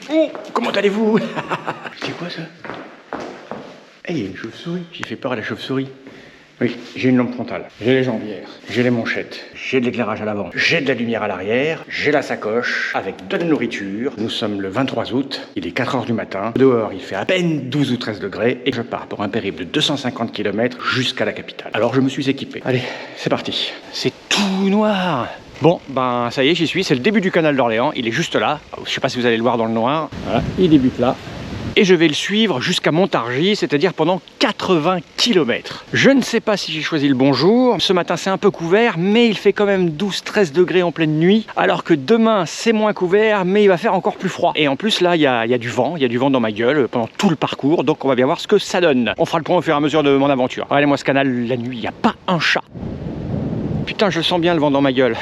Oh, comment allez-vous? C'est quoi ça? Eh, il y a une chauve-souris. J'ai fait peur à la chauve-souris. Oui, j'ai une lampe frontale, j'ai les jambières, j'ai les manchettes, j'ai de l'éclairage à l'avant, j'ai de la lumière à l'arrière, j'ai la sacoche avec de la nourriture. Nous sommes le 23 août, il est 4 h du matin. Dehors, il fait à peine 12 ou 13 degrés et je pars pour un périple de 250 km jusqu'à la capitale. Alors je me suis équipé. Allez, c'est parti. C'est tout noir. Bon, ben ça y est, j'y suis, c'est le début du canal d'Orléans, il est juste là. Je sais pas si vous allez le voir dans le noir. Voilà, il débute là. Et je vais le suivre jusqu'à Montargis, c'est-à-dire pendant 80 km. Je ne sais pas si j'ai choisi le bon jour. Ce matin, c'est un peu couvert, mais il fait quand même 12-13 degrés en pleine nuit. Alors que demain, c'est moins couvert, mais il va faire encore plus froid. Et en plus, là, il y a du vent. Il y a du vent dans ma gueule pendant tout le parcours. Donc, on va bien voir ce que ça donne. On fera le point au fur et à mesure de mon aventure. Regardez-moi ce canal la nuit. Il n'y a pas un chat. Putain, je sens bien le vent dans ma gueule.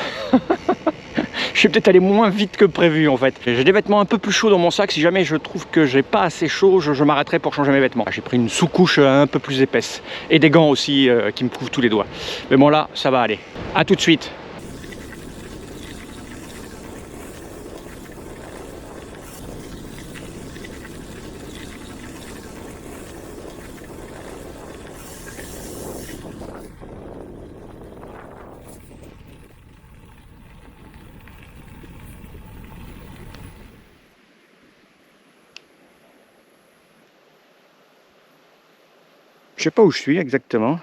Je vais peut-être aller moins vite que prévu en fait. J'ai des vêtements un peu plus chauds dans mon sac. Si jamais je trouve que j'ai pas assez chaud, je m'arrêterai pour changer mes vêtements. J'ai pris une sous-couche un peu plus épaisse. Et des gants aussi qui me couvrent tous les doigts. Mais bon là, ça va aller. A tout de suite. Je sais pas où je suis exactement.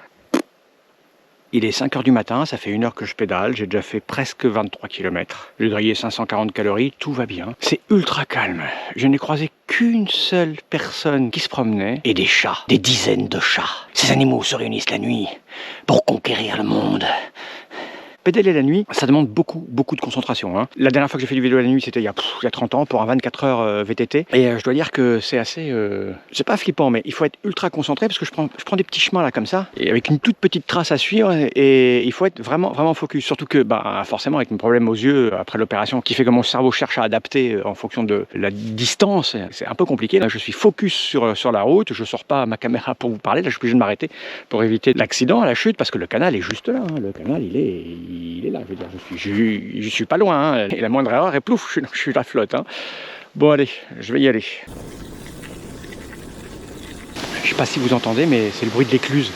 Il est 5 h du matin, ça fait 1 heure que je pédale, j'ai déjà fait presque 23 km. J'ai grillé 540 calories, tout va bien. C'est ultra calme. Je n'ai croisé qu'une seule personne qui se promenait et des chats, des dizaines de chats. Ces animaux se réunissent la nuit pour conquérir le monde. Pédaler la nuit, ça demande beaucoup de concentration. Hein. La dernière fois que j'ai fait du vélo la nuit, c'était il y a 30 ans pour un 24 heures VTT. Et je dois dire que c'est assez... c'est pas flippant, mais il faut être ultra concentré parce que je prends des petits chemins là comme ça, et avec une toute petite trace à suivre, et il faut être vraiment focus. Surtout que forcément avec mon problème aux yeux après l'opération qui fait que mon cerveau cherche à adapter en fonction de la distance, c'est un peu compliqué. Là, je suis focus sur la route, je sors pas ma caméra pour vous parler, là je suis obligé de m'arrêter pour éviter l'accident, la chute, parce que le canal est juste là. Hein. Le canal il est là, je veux dire, je suis pas loin, hein. Et la moindre erreur et plouf, je suis la flotte. Hein. Bon allez, je vais y aller. Je sais pas si vous entendez, mais c'est le bruit de l'écluse.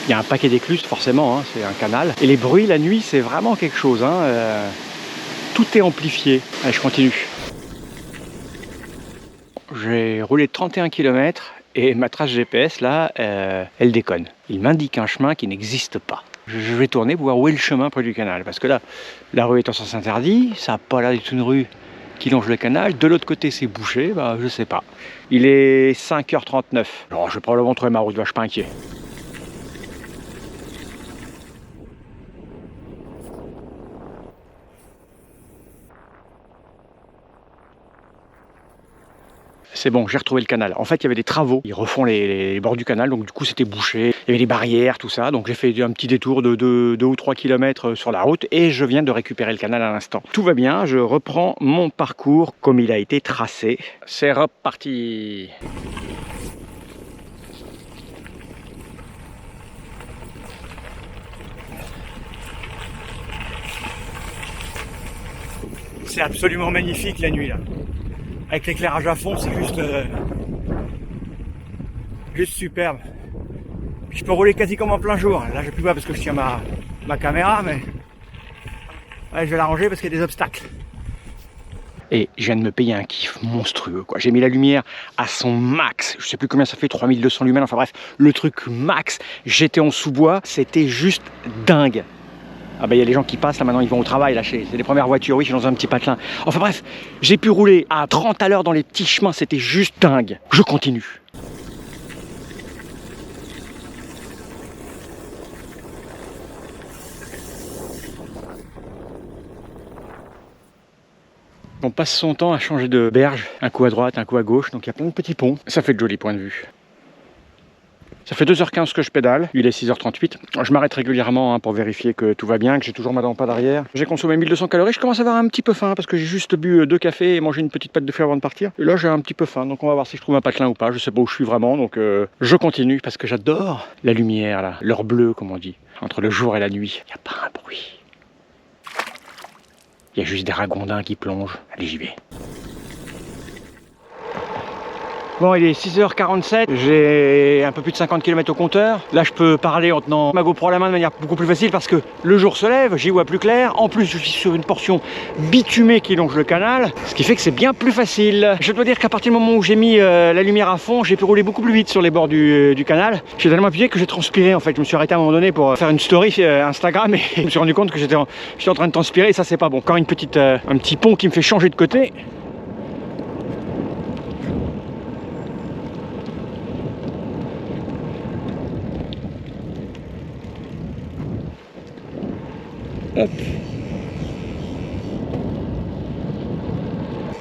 Il y a un paquet d'écluses forcément, hein, c'est un canal. Et les bruits la nuit, c'est vraiment quelque chose. Hein. Tout est amplifié. Allez, je continue. J'ai roulé 31 km et ma trace GPS là, elle déconne. Il m'indique un chemin qui n'existe pas. Je vais tourner pour voir où est le chemin près du canal. Parce que là, la rue est en sens interdit, ça n'a pas l'air d'être une rue qui longe le canal. De l'autre côté, c'est bouché, je sais pas. Il est 5 h 39. Alors, je vais probablement trouver ma route, je suis pas inquiet. C'est bon, j'ai retrouvé le canal. En fait, il y avait des travaux. Ils refont les bords du canal, donc du coup, c'était bouché. Il y avait des barrières, tout ça. Donc, j'ai fait un petit détour de 2 ou 3 km sur la route et je viens de récupérer le canal à l'instant. Tout va bien, je reprends mon parcours comme il a été tracé. C'est reparti. C'est absolument magnifique la nuit là. Avec l'éclairage à fond, c'est juste superbe. Puis je peux rouler quasi comme en plein jour. Là, je peux pas parce que je tiens ma caméra, mais ouais, je vais l'arranger parce qu'il y a des obstacles. Et je viens de me payer un kiff monstrueux, quoi. J'ai mis la lumière à son max. Je sais plus combien ça fait, 3200 lumens. Enfin bref, le truc max. J'étais en sous-bois, c'était juste dingue. Ah il y a les gens qui passent là maintenant, ils vont au travail là, c'est les premières voitures, oui, je suis dans un petit patelin. Enfin bref, j'ai pu rouler à 30 à l'heure dans les petits chemins, c'était juste dingue. Je continue. On passe son temps à changer de berge, un coup à droite, un coup à gauche, donc il y a plein de petits ponts. Ça fait de jolis points de vue. Ça fait 2 h 15 que je pédale, il est 6 h 38. Je m'arrête régulièrement pour vérifier que tout va bien, que j'ai toujours ma lampe arrière. J'ai consommé 1200 calories, je commence à avoir un petit peu faim parce que j'ai juste bu 2 cafés et mangé une petite pâte de fruits avant de partir. Et là j'ai un petit peu faim, donc on va voir si je trouve un patelin ou pas, je sais pas où je suis vraiment, donc je continue parce que j'adore la lumière là, l'heure bleue comme on dit, entre le jour et la nuit. Il n'y a pas un bruit. Il y a juste des ragondins qui plongent. Allez, j'y vais. Bon, il est 6h47, j'ai un peu plus de 50 km au compteur. Là, je peux parler en tenant ma GoPro à la main de manière beaucoup plus facile parce que le jour se lève, j'y vois plus clair. En plus, je suis sur une portion bitumée qui longe le canal, ce qui fait que c'est bien plus facile. Je dois dire qu'à partir du moment où j'ai mis la lumière à fond, j'ai pu rouler beaucoup plus vite sur les bords du canal. J'ai tellement appuyé que j'ai transpiré en fait. Je me suis arrêté à un moment donné pour faire une story Instagram et je me suis rendu compte que j'étais en train de transpirer et ça, c'est pas bon. Encore un petit pont qui me fait changer de côté. Hop.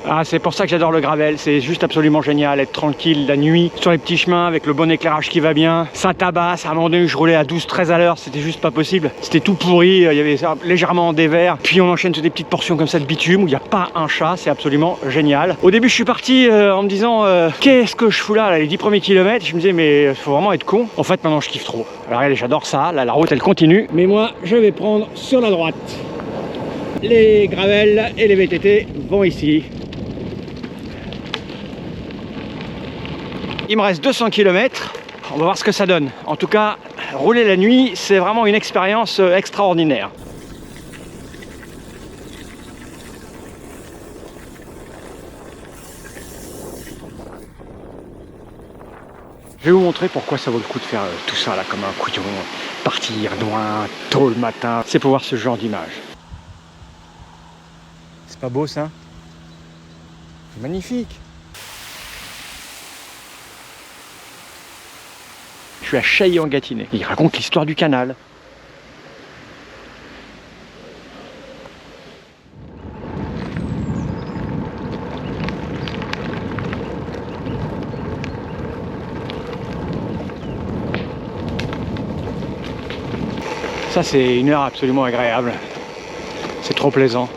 Ah, c'est pour ça que j'adore le gravel, c'est juste absolument génial, être tranquille la nuit sur les petits chemins avec le bon éclairage qui va bien. Ça tabasse, à un moment donné je roulais à 12-13 à l'heure, c'était juste pas possible. C'était tout pourri, il y avait ça légèrement en dévers. Puis on enchaîne sur des petites portions comme ça de bitume où il n'y a pas un chat, c'est absolument génial. Au début je suis parti en me disant qu'est-ce que je fous là, les 10 premiers kilomètres. Je me disais mais faut vraiment être con. En fait maintenant je kiffe trop. Alors regardez, j'adore ça, là la route elle continue. Mais moi je vais prendre sur la droite. Les gravels et les VTT vont ici. Il me reste 200 km, on va voir ce que ça donne. En tout cas, rouler la nuit, c'est vraiment une expérience extraordinaire. Je vais vous montrer pourquoi ça vaut le coup de faire tout ça là comme un couillon. Partir loin, tôt le matin, c'est pour voir ce genre d'image. C'est pas beau ça? C'est magnifique. Je suis à Chailly-en-Gâtinais. Il raconte l'histoire du canal. Ça, c'est une heure absolument agréable. C'est trop plaisant.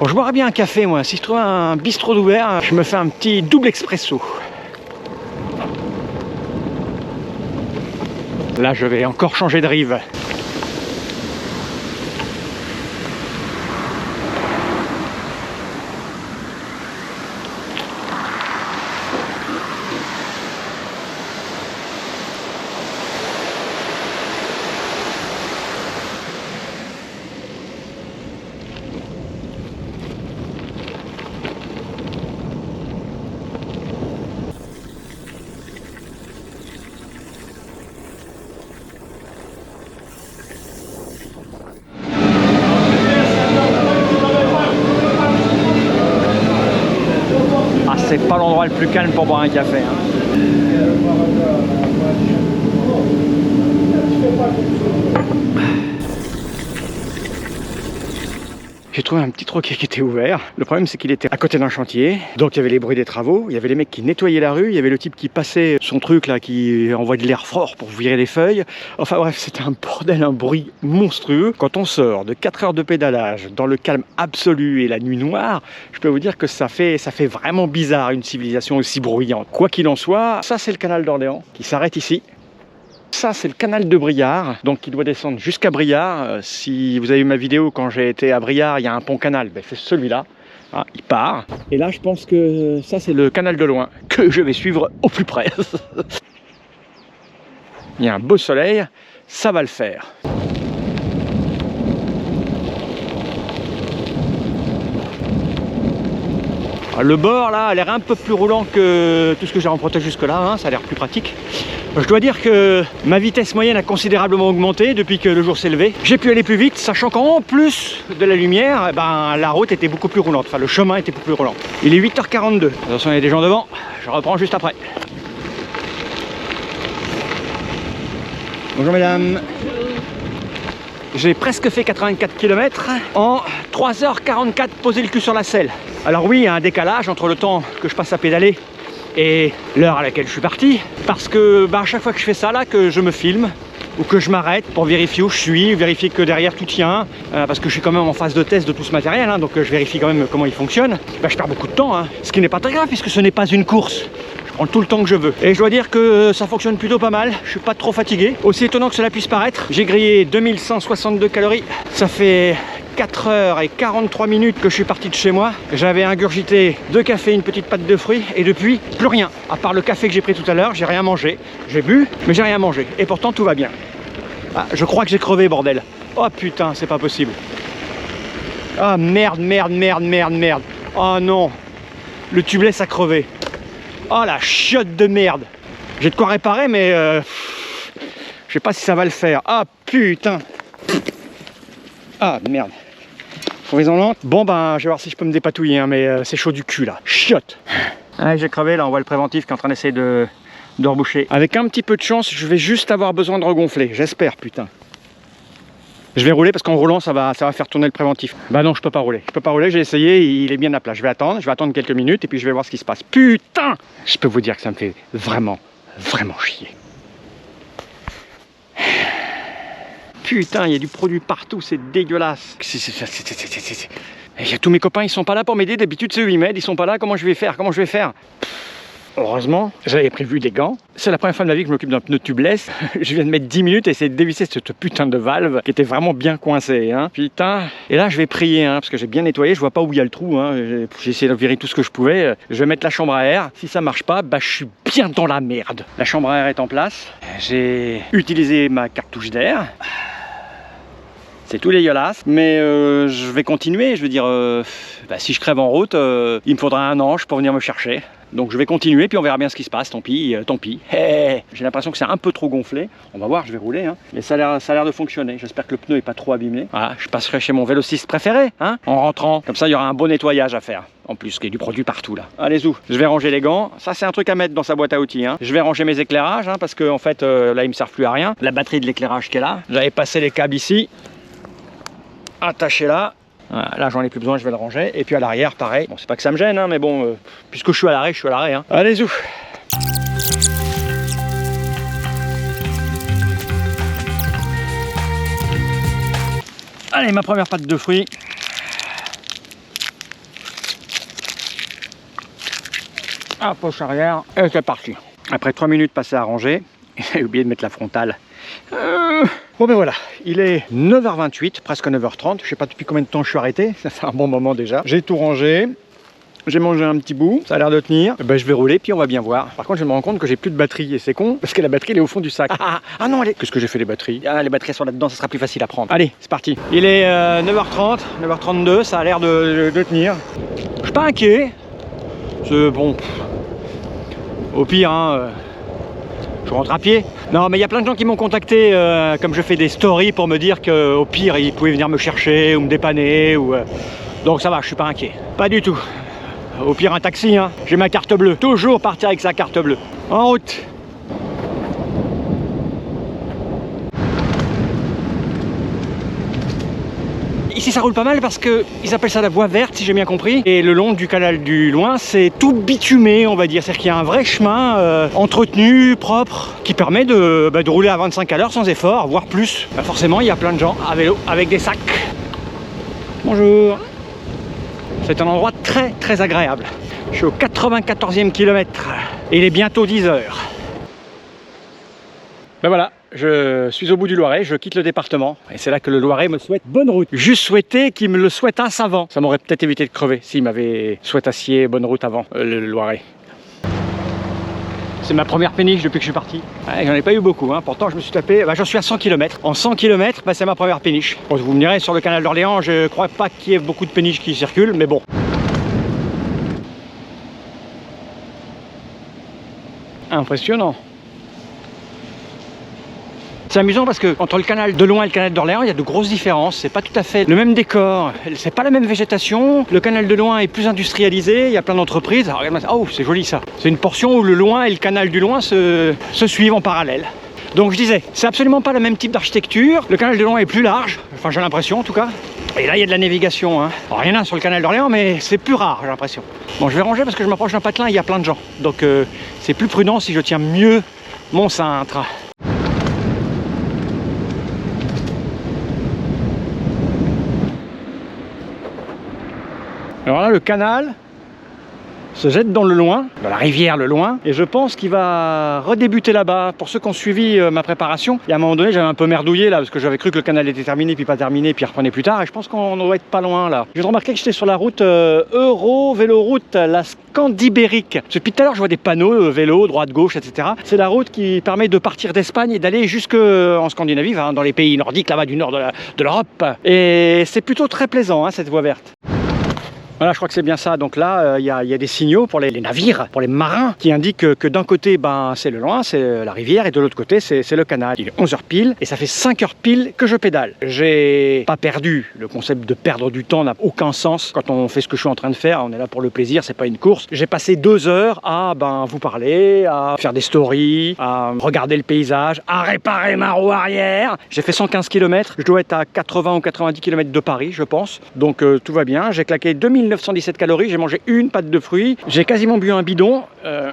Bon, je boirais bien un café, moi. Si je trouve un bistrot d'ouvert, je me fais un petit double expresso. Là, je vais encore changer de rive. C'est pas l'endroit le plus calme pour boire un café. J'ai trouvé un petit troquet qui était ouvert. Le problème, c'est qu'il était à côté d'un chantier. Donc, il y avait les bruits des travaux. Il y avait les mecs qui nettoyaient la rue. Il y avait le type qui passait son truc là, qui envoie de l'air fort pour virer les feuilles. Enfin bref, c'était un bordel, un bruit monstrueux. Quand on sort de 4 heures de pédalage dans le calme absolu et la nuit noire, je peux vous dire que ça fait vraiment bizarre une civilisation aussi bruyante. Quoi qu'il en soit, ça c'est le canal d'Orléans qui s'arrête ici. Ça, c'est le canal de Briare, donc il doit descendre jusqu'à Briare. Si vous avez vu ma vidéo quand j'ai été à Briare, il y a un pont-canal, ben, c'est celui-là. Ah, il part. Et là, je pense que ça, c'est le canal de loin, que je vais suivre au plus près. Il y a un beau soleil, ça va le faire. Le bord là a l'air un peu plus roulant que tout ce que j'ai emprunté jusque là, hein, ça a l'air plus pratique. Je dois dire que ma vitesse moyenne a considérablement augmenté depuis que le jour s'est levé. J'ai pu aller plus vite, sachant qu'en plus de la lumière, ben, la route était beaucoup plus roulante, enfin le chemin était beaucoup plus roulant. Il est 8h42, attention il y a des gens devant, je reprends juste après. Bonjour mesdames. J'ai presque fait 84 km en 3h44 posé le cul sur la selle. Alors oui, il y a un décalage entre le temps que je passe à pédaler et l'heure à laquelle je suis parti. Parce que à chaque fois que je fais ça là, que je me filme ou que je m'arrête pour vérifier où je suis, vérifier que derrière tout tient, parce que je suis quand même en phase de test de tout ce matériel, hein, donc je vérifie quand même comment il fonctionne. Je perds beaucoup de temps, hein, ce qui n'est pas très grave puisque ce n'est pas une course. Je prends tout le temps que je veux. Et je dois dire que ça fonctionne plutôt pas mal, je suis pas trop fatigué. Aussi étonnant que cela puisse paraître, j'ai grillé 2162 calories, ça fait 4h43 que je suis parti de chez moi. J'avais ingurgité 2 cafés, une petite pâte de fruits et depuis, plus rien. À part le café que j'ai pris tout à l'heure, j'ai rien mangé. J'ai bu, mais j'ai rien mangé. Et pourtant, tout va bien. Ah, je crois que j'ai crevé, bordel. Oh putain, c'est pas possible. Ah merde. Oh non. Le tubeless a crevé. Oh la chiotte de merde. J'ai de quoi réparer, mais je sais pas si ça va le faire. Ah putain. Ah merde. Crevaison lente. Bon ben je vais voir si je peux me dépatouiller, hein, mais c'est chaud du cul là. Chiotte. Ah, j'ai crevé là, on voit le préventif qui est en train d'essayer de reboucher. Avec un petit peu de chance, je vais juste avoir besoin de regonfler. J'espère, putain. Je vais rouler parce qu'en roulant ça va faire tourner le préventif. Bah non, je peux pas rouler. Je peux pas rouler, j'ai essayé, il est bien à plat. Je vais attendre quelques minutes et puis je vais voir ce qui se passe. Putain. Je peux vous dire que ça me fait vraiment chier. Putain, il y a du produit partout, c'est dégueulasse. Il y a tous mes copains, ils sont pas là pour m'aider. D'habitude, c'est eux, ils m'aident, ils sont pas là. Comment je vais faire? Heureusement, j'avais prévu des gants. C'est la première fois de ma vie que je m'occupe d'un pneu tubeless. Je viens de mettre 10 minutes et essayer de dévisser cette putain de valve qui était vraiment bien coincée. Hein. Putain. Et là, je vais prier hein, parce que j'ai bien nettoyé. Je vois pas où il y a le trou. Hein. J'ai essayé de virer tout ce que je pouvais. Je vais mettre la chambre à air. Si ça marche pas, bah, je suis bien dans la merde. La chambre à air est en place. J'ai utilisé ma cartouche d'air. C'est tout dégueulasse, mais je vais continuer. Je veux dire, bah, si je crève en route, il me faudra un ange pour venir me chercher. Donc je vais continuer, puis on verra bien ce qui se passe. Tant pis, tant pis. Hey, j'ai l'impression que c'est un peu trop gonflé. On va voir, je vais rouler. Hein. Mais ça a l'air de fonctionner. J'espère que le pneu n'est pas trop abîmé. Voilà, je passerai chez mon vélociste préféré, hein, en rentrant. Comme ça, il y aura un bon nettoyage à faire. En plus, qu'il y a du produit partout là. Allez, zou. Je vais ranger les gants. Ça, c'est un truc à mettre dans sa boîte à outils. Hein. Je vais ranger mes éclairages, hein, parce que en fait, là, ils me servent plus à rien. La batterie de l'éclairage qui est là. J'avais passé les câbles ici. Attaché là. Voilà, là j'en ai plus besoin, je vais le ranger. Et puis à l'arrière pareil, bon c'est pas que ça me gêne hein, mais bon puisque je suis à l'arrêt, hein. Allez zou. Allez, ma première pâte de fruits. Ah, poche arrière. Et c'est parti. Après 3 minutes passées à ranger, j'ai oublié de mettre la frontale. Bon ben voilà, il est 9h28, presque 9h30, je sais pas depuis combien de temps je suis arrêté, ça fait un bon moment déjà. J'ai tout rangé, j'ai mangé un petit bout, ça a l'air de tenir. Ben, je vais rouler puis on va bien voir. Par contre je me rends compte que j'ai plus de batterie et c'est con, parce que la batterie elle est au fond du sac. Ah non, qu'est-ce que j'ai fait les batteries? Ah, les batteries sont là-dedans, ça sera plus facile à prendre. Allez, c'est parti. Il est 9h30, 9h32, ça a l'air de tenir. Je suis pas inquiet, c'est bon, au pire hein... Je rentre à pied. Non mais il y a plein de gens qui m'ont contacté comme je fais des stories pour me dire qu'au pire ils pouvaient venir me chercher ou me dépanner ou donc ça va, je suis pas inquiet. Pas du tout. Au pire un taxi hein. J'ai ma carte bleue. Toujours partir avec sa carte bleue. En route. Ici ça roule pas mal parce qu'ils appellent ça la voie verte si j'ai bien compris. Et le long du canal du Loing c'est tout bitumé on va dire. C'est-à-dire qu'il y a un vrai chemin entretenu, propre, qui permet de rouler à 25 à l'heure sans effort, voire plus. Bah forcément il y a plein de gens à vélo avec des sacs. Bonjour. C'est un endroit très agréable. Je suis au 94e kilomètre et il est bientôt 10h. Ben voilà. Je suis au bout du Loiret, je quitte le département et c'est là que le Loiret me souhaite bonne route. Juste souhaiter qu'il me le souhaitasse avant. Ça m'aurait peut-être évité de crever s'il m'avait souhaitassié bonne route avant le Loiret. C'est ma première péniche depuis que je suis parti. Ouais, j'en ai pas eu beaucoup, hein. Pourtant je me suis tapé, j'en suis à 100 km. En 100 km, c'est ma première péniche. Bon, vous me direz, sur le canal d'Orléans, je crois pas qu'il y ait beaucoup de péniches qui circulent, mais bon. Impressionnant. C'est amusant parce que entre le canal de Loing et le canal d'Orléans, il y a de grosses différences. C'est pas tout à fait le même décor, c'est pas la même végétation. Le canal de Loing est plus industrialisé, il y a plein d'entreprises. Oh, c'est joli ça. C'est une portion où le Loing et le canal du Loing se suivent en parallèle. Donc je disais, c'est absolument pas le même type d'architecture. Le canal de Loing est plus large, enfin j'ai l'impression en tout cas. Et là il y a de la navigation. Hein. Alors, rien sur le canal d'Orléans, mais c'est plus rare, j'ai l'impression. Bon, je vais ranger parce que je m'approche d'un patelin, il y a plein de gens. Donc c'est plus prudent si je tiens mieux mon cintre. Alors là, le canal, se jette dans le Loing, dans la rivière le Loing, et je pense qu'il va redébuter là-bas. Pour ceux qui ont suivi ma préparation, et à un moment donné j'avais un peu merdouillé là, parce que j'avais cru que le canal était terminé, puis pas terminé, puis il reprenait plus tard, et je pense qu'on doit être pas loin là. J'ai remarqué que j'étais sur la route Euro-Véloroute, la Scandibérique. Depuis tout à l'heure je vois des panneaux vélo, droite, gauche, etc. C'est la route qui permet de partir d'Espagne et d'aller jusque en Scandinavie, hein, dans les pays nordiques là-bas du nord de l'Europe. Et c'est plutôt très plaisant, hein, cette voie verte. Voilà, je crois que c'est bien ça. Donc là, il y a des signaux pour les navires, pour les marins, qui indiquent que d'un côté, c'est le Loing, c'est la rivière, et de l'autre côté, c'est le canal. Il est 11h pile, et ça fait 5h pile que je pédale. J'ai pas perdu. Le concept de perdre du temps n'a aucun sens quand on fait ce que je suis en train de faire. On est là pour le plaisir, c'est pas une course. J'ai passé 2 heures à vous parler, à faire des stories, à regarder le paysage, à réparer ma roue arrière. J'ai fait 115 km. Je dois être à 80 ou 90 km de Paris, je pense. Donc tout va bien. J'ai claqué 2917 calories, j'ai mangé une pâte de fruits, j'ai quasiment bu un bidon.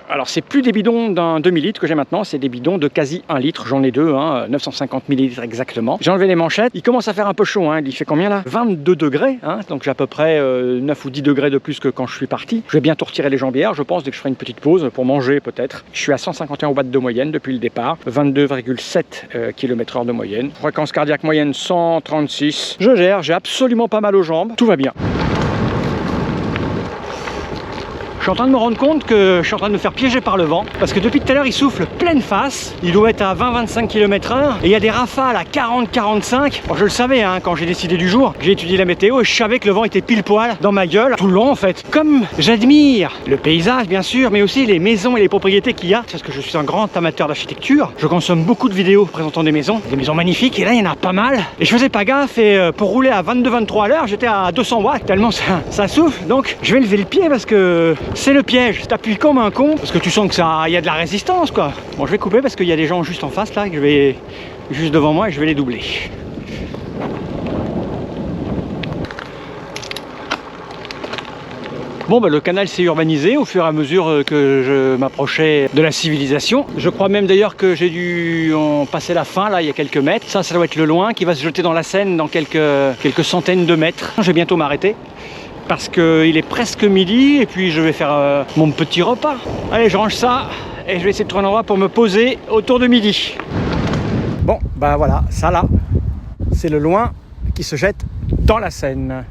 Alors c'est plus des bidons d'un demi-litre que j'ai maintenant, c'est des bidons de quasi 1 litre, j'en ai 2, 950 ml exactement. J'ai enlevé les manchettes, il commence à faire un peu chaud, il fait combien là? 22 degrés, donc j'ai à peu près 9 ou 10 degrés de plus que quand je suis parti. Je vais bientôt retirer les jambières, je pense, dès que je ferai une petite pause pour manger peut-être. Je suis à 151 watts de moyenne depuis le départ, 22,7 km/h de moyenne. Fréquence cardiaque moyenne 136. Je gère, j'ai absolument pas mal aux jambes, tout va bien. Je suis en train de me rendre compte que je suis en train de me faire piéger par le vent, parce que depuis tout à l'heure il souffle pleine face, il doit être à 20-25 km/h et il y a des rafales à 40-45. Bon, je le savais quand j'ai décidé du jour, j'ai étudié la météo et je savais que le vent était pile poil dans ma gueule tout le long en fait. Comme j'admire le paysage bien sûr, mais aussi les maisons et les propriétés qu'il y a, parce que je suis un grand amateur d'architecture, je consomme beaucoup de vidéos présentant des maisons magnifiques, et là il y en a pas mal et je faisais pas gaffe, et pour rouler à 22-23 à l'heure j'étais à 200 watts tellement ça souffle. Donc je vais lever le pied parce que c'est le piège, t'appuies comme un con parce que tu sens que il y a de la résistance quoi. Bon, je vais couper parce qu'il y a des gens juste en face là, que je vais juste devant moi, et je vais les doubler. Bon, le canal s'est urbanisé au fur et à mesure que je m'approchais de la civilisation. Je crois même d'ailleurs que j'ai dû en passer la fin là, il y a quelques mètres. Ça doit être le Loing qui va se jeter dans la Seine dans quelques centaines de mètres. Je vais bientôt m'arrêter parce qu'il est presque midi et puis je vais faire mon petit repas. Allez, je range ça et je vais essayer de trouver un endroit pour me poser autour de midi. Bon, voilà, ça là, c'est le Loing qui se jette dans la Seine.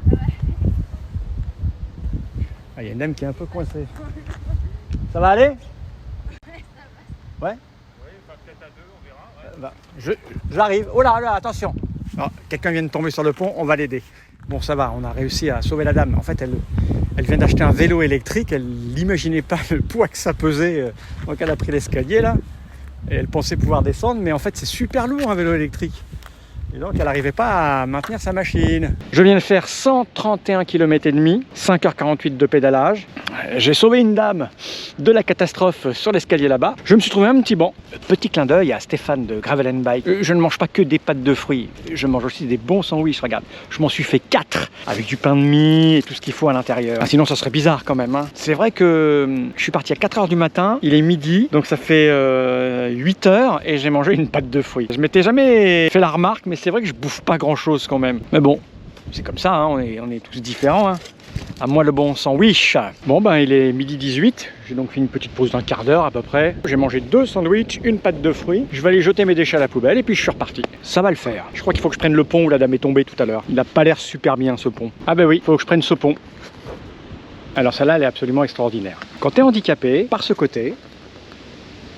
Ah, il y a une dame qui est un peu coincée. Ça va aller? Ouais? Oui, peut-être à 2, on verra. Ouais. J'arrive. Oh là, attention. Quelqu'un vient de tomber sur le pont, on va l'aider. Bon, ça va, on a réussi à sauver la dame. En fait, elle vient d'acheter un vélo électrique. Elle n'imaginait pas le poids que ça pesait quand elle a pris l'escalier là. Et elle pensait pouvoir descendre, mais en fait, c'est super lourd un vélo électrique. Et donc, elle n'arrivait pas à maintenir sa machine. Je viens de faire 131 km et demi, 5h48 de pédalage. J'ai sauvé une dame de la catastrophe sur l'escalier là-bas. Je me suis trouvé un petit banc. Petit clin d'œil à Stéphane de Gravel & Bike. Je ne mange pas que des pâtes de fruits. Je mange aussi des bons sandwichs, regarde. Je m'en suis fait 4 avec du pain de mie et tout ce qu'il faut à l'intérieur. Sinon, ça serait bizarre quand même. C'est vrai que je suis parti à 4h du matin. Il est midi, donc ça fait 8h et j'ai mangé une pâte de fruits. Je m'étais jamais fait la remarque, mais c'est vrai que je bouffe pas grand-chose quand même. Mais bon, c'est comme ça, on est tous différents. À moi le bon sandwich. Bon il est midi 18, j'ai donc fait une petite pause d'un quart d'heure à peu près. J'ai mangé 2 sandwichs, une pâte de fruits. Je vais aller jeter mes déchets à la poubelle et puis je suis reparti. Ça va le faire. Je crois qu'il faut que je prenne le pont où la dame est tombée tout à l'heure. Il n'a pas l'air super bien ce pont. Ah oui, il faut que je prenne ce pont. Alors celle-là, elle est absolument extraordinaire. Quand tu es handicapé, par ce côté,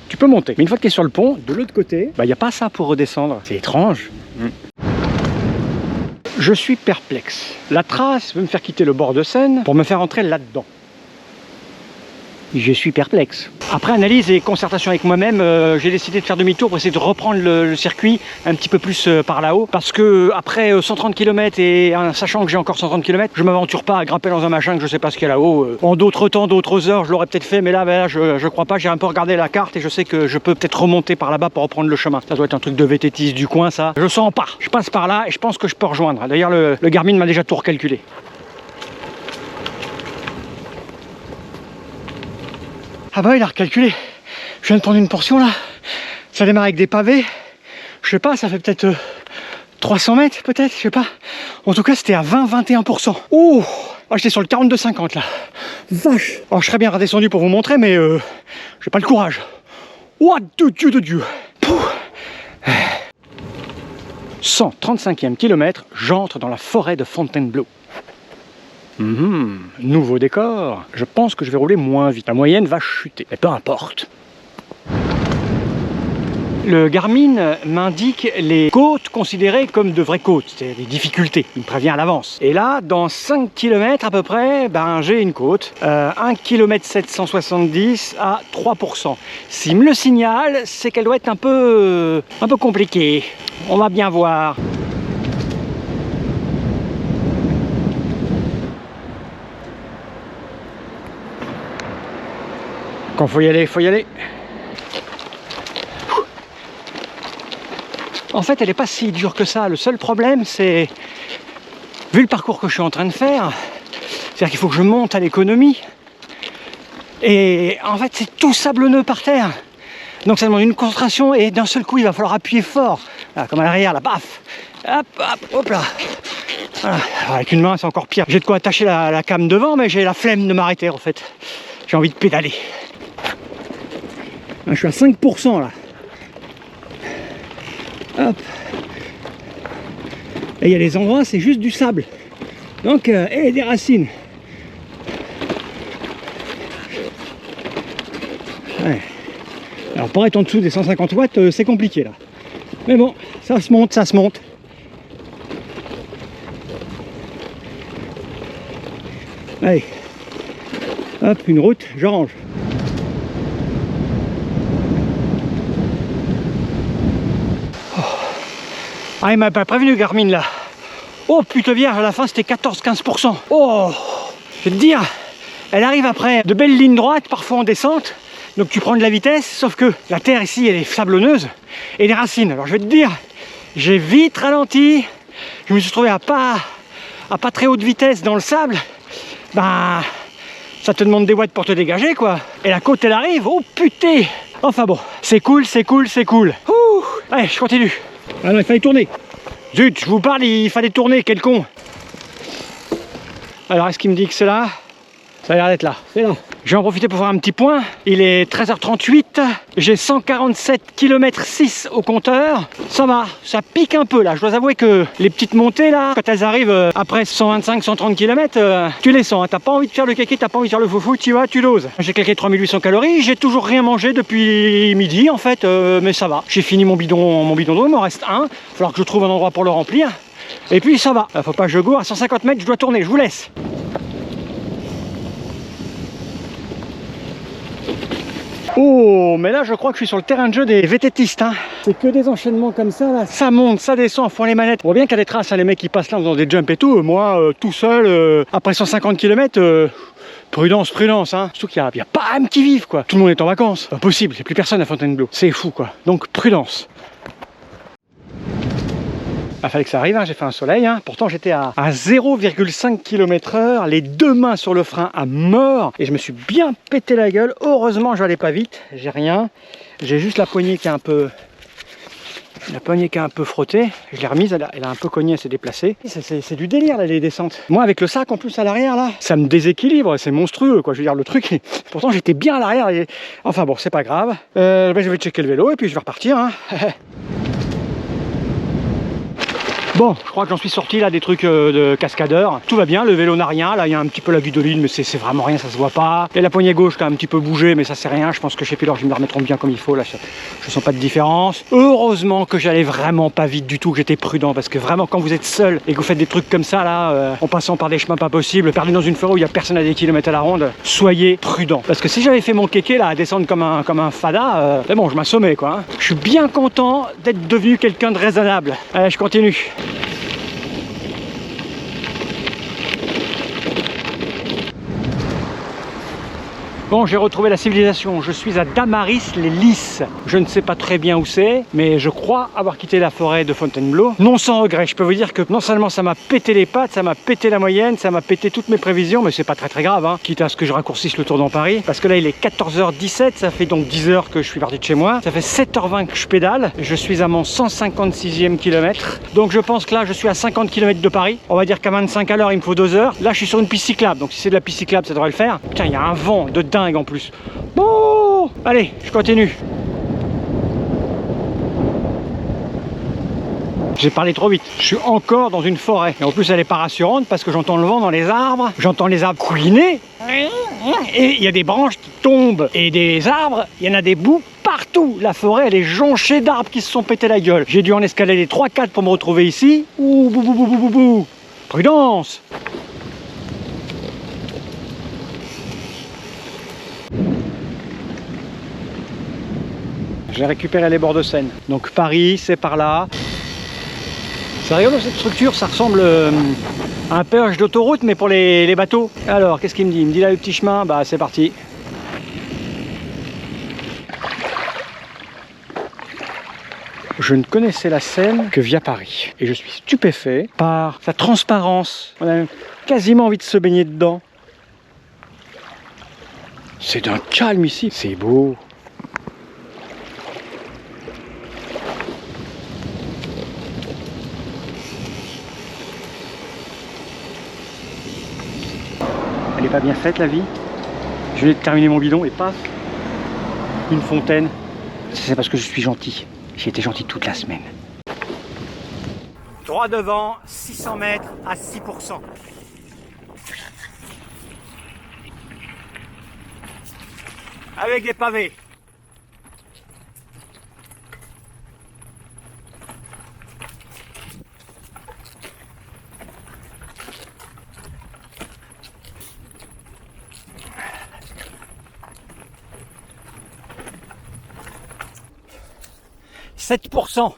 tu peux monter. Mais une fois que tu es sur le pont, de l'autre côté, il n'y a pas ça pour redescendre. C'est étrange. Je suis perplexe. La trace veut me faire quitter le bord de Seine pour me faire entrer là-dedans. Je suis perplexe. Après analyse et concertation avec moi-même, j'ai décidé de faire demi-tour pour essayer de reprendre le circuit un petit peu plus par là-haut. Parce que après 130 km et sachant que j'ai encore 130 km, je ne m'aventure pas à grimper dans un machin que je ne sais pas ce qu'il y a là-haut. En d'autres temps, d'autres heures, je l'aurais peut-être fait, mais là je crois pas. J'ai un peu regardé la carte et je sais que je peux peut-être remonter par là-bas pour reprendre le chemin. Ça doit être un truc de vététiste du coin, ça. Je sens pas. Je passe par là et je pense que je peux rejoindre. D'ailleurs, le Garmin m'a déjà tout recalculé. Ah il a recalculé. Je viens de prendre une portion là. Ça démarre avec des pavés. Je sais pas, ça fait peut-être 300 mètres peut-être, je sais pas. En tout cas, c'était à 20-21%. Ouh, Ah, j'étais sur le 42,50 là. Vache. Alors je serais bien redescendu pour vous montrer, mais j'ai pas le courage. What de Dieu de Dieu. 135e kilomètre, j'entre dans la forêt de Fontainebleau. Nouveau décor. Je pense que je vais rouler moins vite. La moyenne va chuter, mais peu importe. Le Garmin m'indique les côtes considérées comme de vraies côtes, c'est des difficultés, il me prévient à l'avance. Et là, dans 5 km à peu près, ben, j'ai une côte, 1 km 770 à 3%. S'il me le signale, c'est qu'elle doit être un peu compliquée. On va bien voir. Quand faut y aller, faut y aller. En fait, elle n'est pas si dure que ça. Le seul problème, c'est, vu le parcours que je suis en train de faire, c'est-à-dire qu'il faut que je monte à l'économie. Et en fait, c'est tout sablonneux par terre. Donc ça demande une concentration et d'un seul coup, il va falloir appuyer fort. Là, comme à l'arrière, là, paf. Hop, hop, hop là. Voilà. Avec une main, c'est encore pire. J'ai de quoi attacher la came devant, mais j'ai la flemme de m'arrêter, en fait. J'ai envie de pédaler. Je suis à 5% là. Hop. Et il y a des endroits, c'est juste du sable. Donc, et des racines. Ouais. Alors pour être en dessous des 150 watts, c'est compliqué là. Mais bon, ça se monte, ça se monte. Allez. Hop, une route, je range. Ah, il m'a pas prévenu Garmin là. Oh putain vierge, à la fin c'était 14-15%. Oh, je vais te dire, elle arrive après de belles lignes droites, parfois en descente. Donc tu prends de la vitesse, sauf que la terre ici elle est sablonneuse et les racines. Alors je vais te dire, j'ai vite ralenti. Je me suis trouvé à pas très haute vitesse dans le sable. Ben, ça te demande des watts pour te dégager quoi. Et la côte elle arrive, oh putain. Enfin bon, c'est cool, c'est cool, c'est cool. Ouh. Allez, je continue. Ah non, il fallait tourner. Zut, je vous parle, il fallait tourner, quel con. Alors, est-ce qu'il me dit que c'est là? Ça a l'air d'être là, c'est là. Je vais en profiter pour faire un petit point. Il est 13h38, j'ai 147 km 6 au compteur. Ça va, ça pique un peu là. Je dois avouer que les petites montées là, quand elles arrivent après 125-130 km, tu les sens. Hein. T'as pas envie de faire le kéké, t'as pas envie de faire le foufou, tu vas, tu doses. J'ai claqué 3800 calories, j'ai toujours rien mangé depuis midi en fait, mais ça va. J'ai fini mon bidon d'eau, il m'en reste un. Il va falloir que je trouve un endroit pour le remplir. Et puis ça va. Faut pas que je gourre, à 150 mètres, je dois tourner, je vous laisse. Oh, mais là je crois que je suis sur le terrain de jeu des vététistes. Hein. C'est que des enchaînements comme ça, là. Ça monte, ça descend, font les manettes. On voit bien qu'il y a des traces, hein, les mecs qui passent là en faisant des jumps et tout. Moi, tout seul, après 150 km, prudence, prudence. Hein. Surtout qu'il n'y a pas âme qui vive, quoi. Tout le monde est en vacances. Pas possible, il n'y a plus personne à Fontainebleau. C'est fou, quoi. Donc prudence. Il fallait que ça arrive, hein. J'ai fait un soleil, hein. Pourtant j'étais à 0,5 km/h, les deux mains sur le frein à mort, et je me suis bien pété la gueule. Heureusement je n'allais pas vite, j'ai rien, j'ai juste la poignée qui est un peu frottée. Je l'ai remise, elle a un peu cogné, elle s'est déplacée. C'est du délire là, les descentes. Moi avec le sac en plus à l'arrière là, ça me déséquilibre, c'est monstrueux quoi. Je veux dire le truc, pourtant j'étais bien à l'arrière. Et... Enfin bon, c'est pas grave. Je vais checker le vélo et puis je vais repartir. Hein. Bon, je crois que j'en suis sorti là des trucs de cascadeur. Tout va bien, le vélo n'a rien. Là, il y a un petit peu la guidoline, mais c'est vraiment rien, ça se voit pas. Et la poignée gauche qui a un petit peu bougé, mais ça c'est rien. Je pense que chez Pilor, ils me la remettront bien comme il faut. Là, je sens pas de différence. Heureusement que j'allais vraiment pas vite du tout, que j'étais prudent. Parce que vraiment, quand vous êtes seul et que vous faites des trucs comme ça, là, en passant par des chemins pas possibles, perdu dans une forêt où il y a personne à des kilomètres à la ronde, soyez prudent. Parce que si j'avais fait mon kéké là, à descendre comme un fada, c'est bon, je m'assommais quoi. Hein. Je suis bien content d'être devenu quelqu'un de raisonnable. Allez, je continue. Bon, j'ai retrouvé la civilisation. Je suis à Damaris-les-Lys. Je ne sais pas très bien où c'est, mais je crois avoir quitté la forêt de Fontainebleau. Non sans regret. Je peux vous dire que non seulement ça m'a pété les pattes, ça m'a pété la moyenne, ça m'a pété toutes mes prévisions, mais c'est pas très grave, hein. Quitte à ce que je raccourcisse le tour dans Paris. Parce que là, il est 14h17, ça fait donc 10 heures que je suis parti de chez moi. Ça fait 7h20 que je pédale. Je suis à mon 156e kilomètre. Donc je pense que là, je suis à 50 km de Paris. On va dire qu'à 25 à l'heure, il me faut 2 heures. Là, je suis sur une piste cyclable. Donc si c'est de la piste cyclable, ça devrait le faire. Putain, il y a un vent de dingue en plus. Bon, allez, je continue. J'ai parlé trop vite. Je suis encore dans une forêt. Et en plus, elle est pas rassurante parce que j'entends le vent dans les arbres. J'entends les arbres couiner. Et il y a des branches qui tombent. Et des arbres, il y en a des bouts partout. La forêt, elle est jonchée d'arbres qui se sont pété la gueule. J'ai dû en escalader 3-4 pour me retrouver ici. Ouh, bou, bou, bou, bou, bou, bou. Prudence! J'ai récupéré les bords de Seine. Donc Paris, c'est par là. C'est rigolo cette structure, ça ressemble à un péage d'autoroute, mais pour les bateaux. Alors, qu'est-ce qu'il me dit? Il me dit là le petit chemin, bah c'est parti. Je ne connaissais la Seine que via Paris. Et je suis stupéfait par sa transparence. On a quasiment envie de se baigner dedans. C'est d'un calme ici, c'est beau. Elle n'est pas bien faite la vie. Je venais de terminer mon bidon et paf, une fontaine. C'est parce que je suis gentil. J'ai été gentil toute la semaine. Droit devant, 600 mètres à 6%. Avec des pavés. « 7%.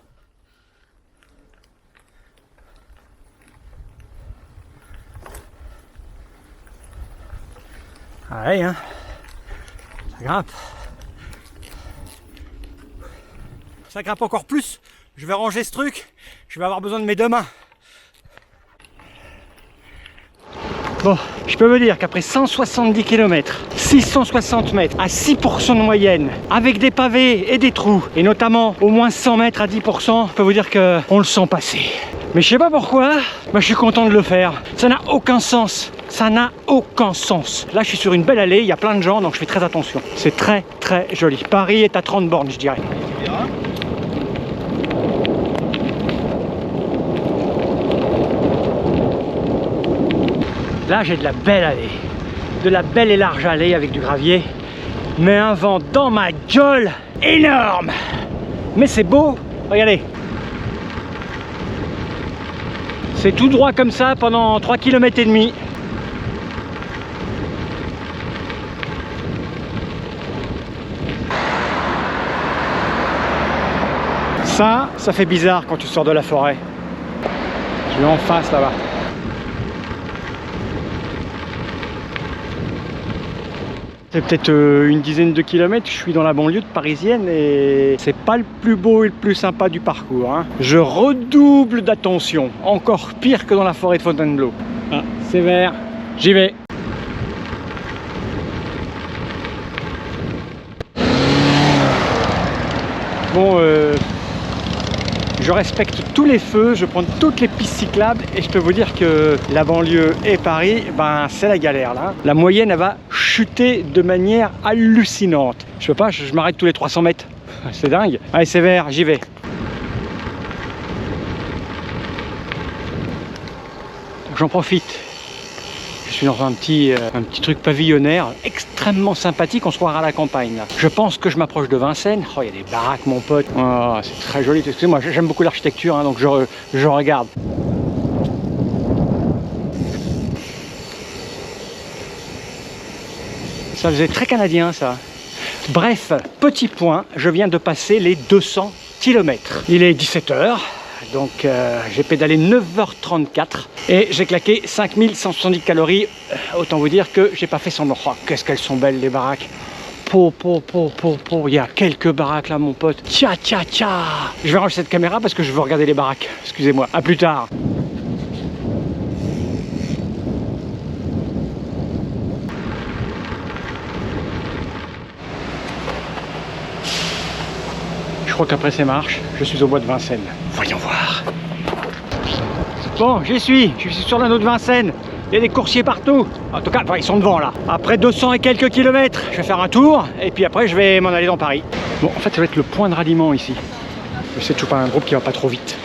Allez, hein. Ça grimpe. Ça grimpe encore plus. Je vais ranger ce truc. Je vais avoir besoin de mes deux mains. Bon, je peux vous dire qu'après 170 km, 660 mètres à 6% de moyenne, avec des pavés et des trous, et notamment au moins 100 mètres à 10%, je peux vous dire qu'on le sent passer. Mais je sais pas pourquoi, je suis content de le faire. Ça n'a aucun sens. Ça n'a aucun sens. Là, je suis sur une belle allée, il y a plein de gens, donc je fais très attention. C'est très très joli. Paris est à 30 bornes, je dirais. Là, j'ai de la belle allée. De la belle et large allée avec du gravier. Mais un vent dans ma gueule énorme. Mais c'est beau. Regardez. C'est tout droit comme ça pendant 3 km et demi. Ça fait bizarre quand tu sors de la forêt. Je vais en face là-bas. C'est peut-être une dizaine de kilomètres, je suis dans la banlieue parisienne et c'est pas le plus beau et le plus sympa du parcours, hein. Je redouble d'attention, encore pire que dans la forêt de Fontainebleau. Ah, c'est vert, j'y vais. Bon, je respecte tous les feux, je prends toutes les pistes cyclables et je peux vous dire que la banlieue et Paris, ben c'est la galère là. La moyenne elle va chuter de manière hallucinante. Je peux pas, je m'arrête tous les 300 mètres. C'est dingue. Allez, c'est vert, j'y vais. J'en profite. Je suis dans un petit truc pavillonnaire extrêmement sympathique, on se croira à la campagne là. Je pense que je m'approche de Vincennes. Oh, il y a des baraques mon pote. Oh, c'est très joli. Excusez-moi, j'aime beaucoup l'architecture, hein, donc je regarde. Ça faisait très canadien ça. Bref, petit point, je viens de passer les 200 km. Il est 17 h. Donc j'ai pédalé 9h34 et j'ai claqué 5170 calories. Autant vous dire que j'ai pas fait semblant. Oh, qu'est-ce qu'elles sont belles les baraques. Il y a quelques baraques là mon pote. Tcha tcha tcha. Je vais ranger cette caméra parce que je veux regarder les baraques. Excusez-moi, à plus tard. Je crois qu'après ces marches, je suis au bois de Vincennes. Voyons voir. Bon, j'y suis. Je suis sur l'anneau de Vincennes. Il y a des coursiers partout. En tout cas, enfin, ils sont devant là. Après 200 et quelques kilomètres, je vais faire un tour. Et puis après, je vais m'en aller dans Paris. Bon, en fait, ça va être le point de ralliement ici. J'essaie de choper un groupe qui va pas trop vite.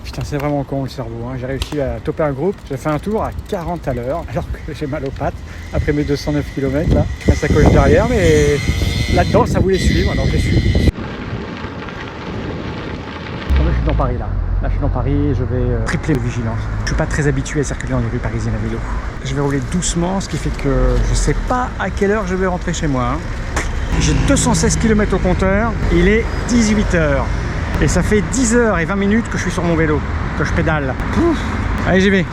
Putain, c'est vraiment con le cerveau, hein. J'ai réussi à toper un groupe, j'ai fait un tour à 40 à l'heure alors que j'ai mal aux pattes après mes 209 km là. La sacoche derrière, mais là-dedans ça voulait suivre, alors je les suis. Je suis dans Paris là. Là je suis dans Paris et je vais tripler de vigilance. Je suis pas très habitué à circuler dans les rues parisiennes à vélo. Je vais rouler doucement, ce qui fait que je sais pas à quelle heure je vais rentrer chez moi, hein. J'ai 216 km au compteur, il est 18h. Et ça fait 10h20 que je suis sur mon vélo, que je pédale. Pouf. Allez, j'y vais.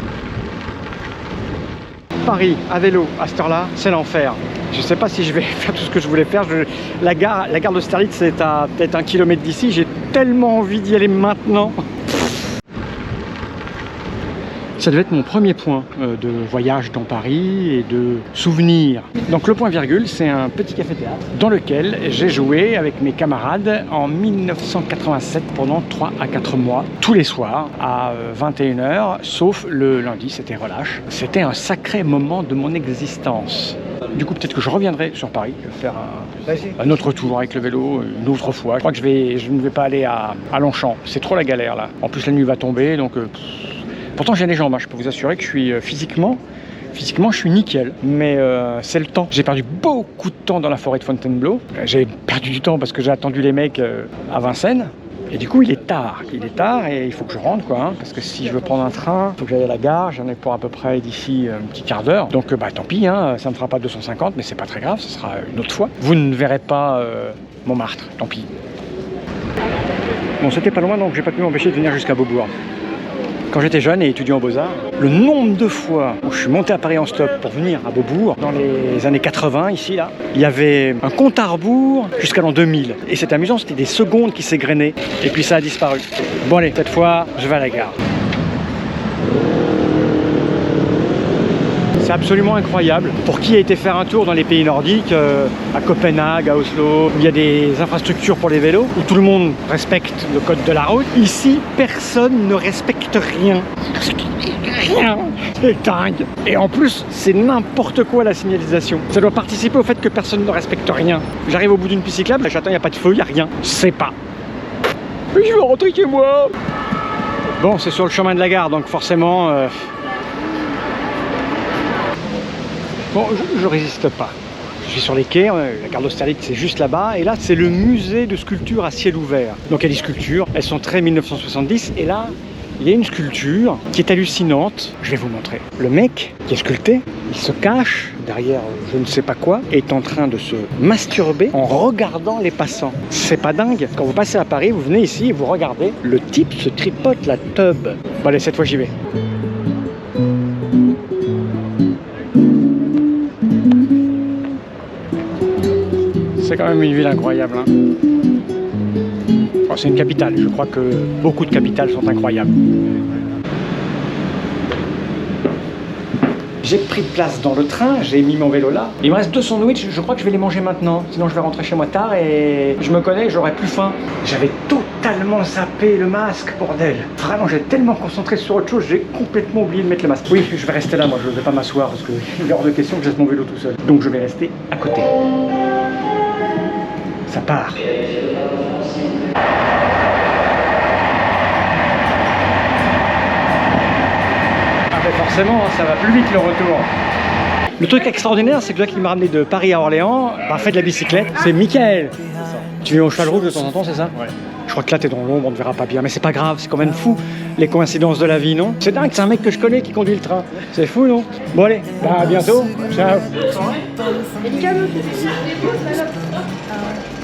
Paris à vélo à cette heure-là, c'est l'enfer. Je sais pas si je vais faire tout ce que je voulais faire. La gare d'Austerlitz, c'est à peut-être 1 km d'ici. J'ai tellement envie d'y aller maintenant. Ça devait être mon premier point de voyage dans Paris et de souvenirs. Donc le point virgule, c'est un petit café-théâtre dans lequel j'ai joué avec mes camarades en 1987 pendant 3 à 4 mois, tous les soirs à 21h, sauf le lundi, c'était relâche. C'était un sacré moment de mon existence. Du coup, peut-être que je reviendrai sur Paris, faire un autre tour avec le vélo, une autre fois. Je crois que je ne vais pas aller à Longchamp, c'est trop la galère là. En plus, la nuit va tomber, donc... Pourtant j'ai les jambes, hein. Je peux vous assurer que je suis physiquement je suis nickel, mais c'est le temps. J'ai perdu beaucoup de temps dans la forêt de Fontainebleau. J'ai perdu du temps parce que j'ai attendu les mecs à Vincennes. Et du coup il est tard et il faut que je rentre quoi, hein, parce que si je veux prendre un train, il faut que j'aille à la gare, j'en ai pour à peu près d'ici un petit quart d'heure. Donc bah tant pis, hein, ça me fera pas 250, mais c'est pas très grave, ce sera une autre fois. Vous ne verrez pas Montmartre, tant pis. Bon, c'était pas loin, donc j'ai pas pu m'empêcher de venir jusqu'à Beaubourg. Quand j'étais jeune et étudiant aux Beaux-Arts, le nombre de fois où je suis monté à Paris en stop pour venir à Beaubourg, dans les années 80, ici, là, il y avait un compte à rebours jusqu'à l'an 2000. Et c'était amusant, c'était des secondes qui s'égrenaient. Et puis ça a disparu. Bon allez, cette fois, je vais à la gare. C'est absolument incroyable. Pour qui a été faire un tour dans les pays nordiques, à Copenhague, à Oslo, où il y a des infrastructures pour les vélos, où tout le monde respecte le code de la route, ici, personne ne respecte rien. Rien. C'est dingue. Et en plus, c'est n'importe quoi la signalisation. Ça doit participer au fait que personne ne respecte rien. J'arrive au bout d'une piste cyclable, j'attends, il n'y a pas de feu, il n'y a rien. Je sais pas. Mais je veux rentrer chez moi. Bon, c'est sur le chemin de la gare, donc forcément... Bon, je résiste pas. Je suis sur les quais, la gare d'Austerlitz c'est juste là-bas, et là c'est le musée de sculptures à ciel ouvert. Donc il y a des sculptures, elles sont très 1970, et là il y a une sculpture qui est hallucinante. Je vais vous montrer. Le mec qui est sculpté, il se cache derrière je ne sais pas quoi, et est en train de se masturber en regardant les passants. C'est pas dingue? Quand vous passez à Paris, vous venez ici et vous regardez, le type se tripote la teub. Bon allez, cette fois j'y vais. C'est quand même une ville incroyable, hein. Bon, c'est une capitale, je crois que beaucoup de capitales sont incroyables. J'ai pris place dans le train, j'ai mis mon vélo là. Il me reste 2 sandwichs, je crois que je vais les manger maintenant. Sinon je vais rentrer chez moi tard et je me connais, j'aurai plus faim. J'avais totalement zappé le masque, bordel. Vraiment, j'étais tellement concentré sur autre chose, j'ai complètement oublié de mettre le masque. Oui, je vais rester là, moi je ne vais pas m'asseoir parce qu'il est hors de question que je laisse mon vélo tout seul. Donc je vais rester à côté. Ça part. Ah ben forcément, ça va plus vite le retour. Le truc extraordinaire, c'est que là qui m'a ramené de Paris à Orléans, fait de la bicyclette, c'est Mickaël. Tu viens au cheval rouge de temps en temps, c'est ça? Ouais. Je crois que là t'es dans l'ombre, on ne verra pas bien, mais c'est pas grave, c'est quand même fou les coïncidences de la vie, non? C'est dingue, c'est un mec que je connais qui conduit le train. C'est fou, non? Bon allez, à bientôt. Ciao.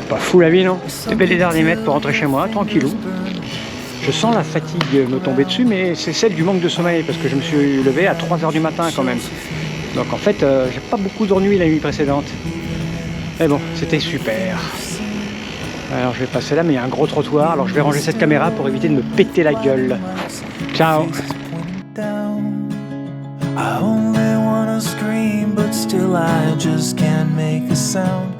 Pas fou la vie, non? C'est bel les derniers mètres pour rentrer chez moi, tranquillou. Je sens la fatigue me tomber dessus, mais c'est celle du manque de sommeil, parce que je me suis levé à 3 h du matin quand même. Donc en fait, j'ai pas beaucoup d'ennuis la nuit précédente. Mais bon, c'était super. Alors je vais passer là, mais il y a un gros trottoir, alors je vais ranger cette caméra pour éviter de me péter la gueule. Ciao. I only wanna scream, but still I just can't make a sound.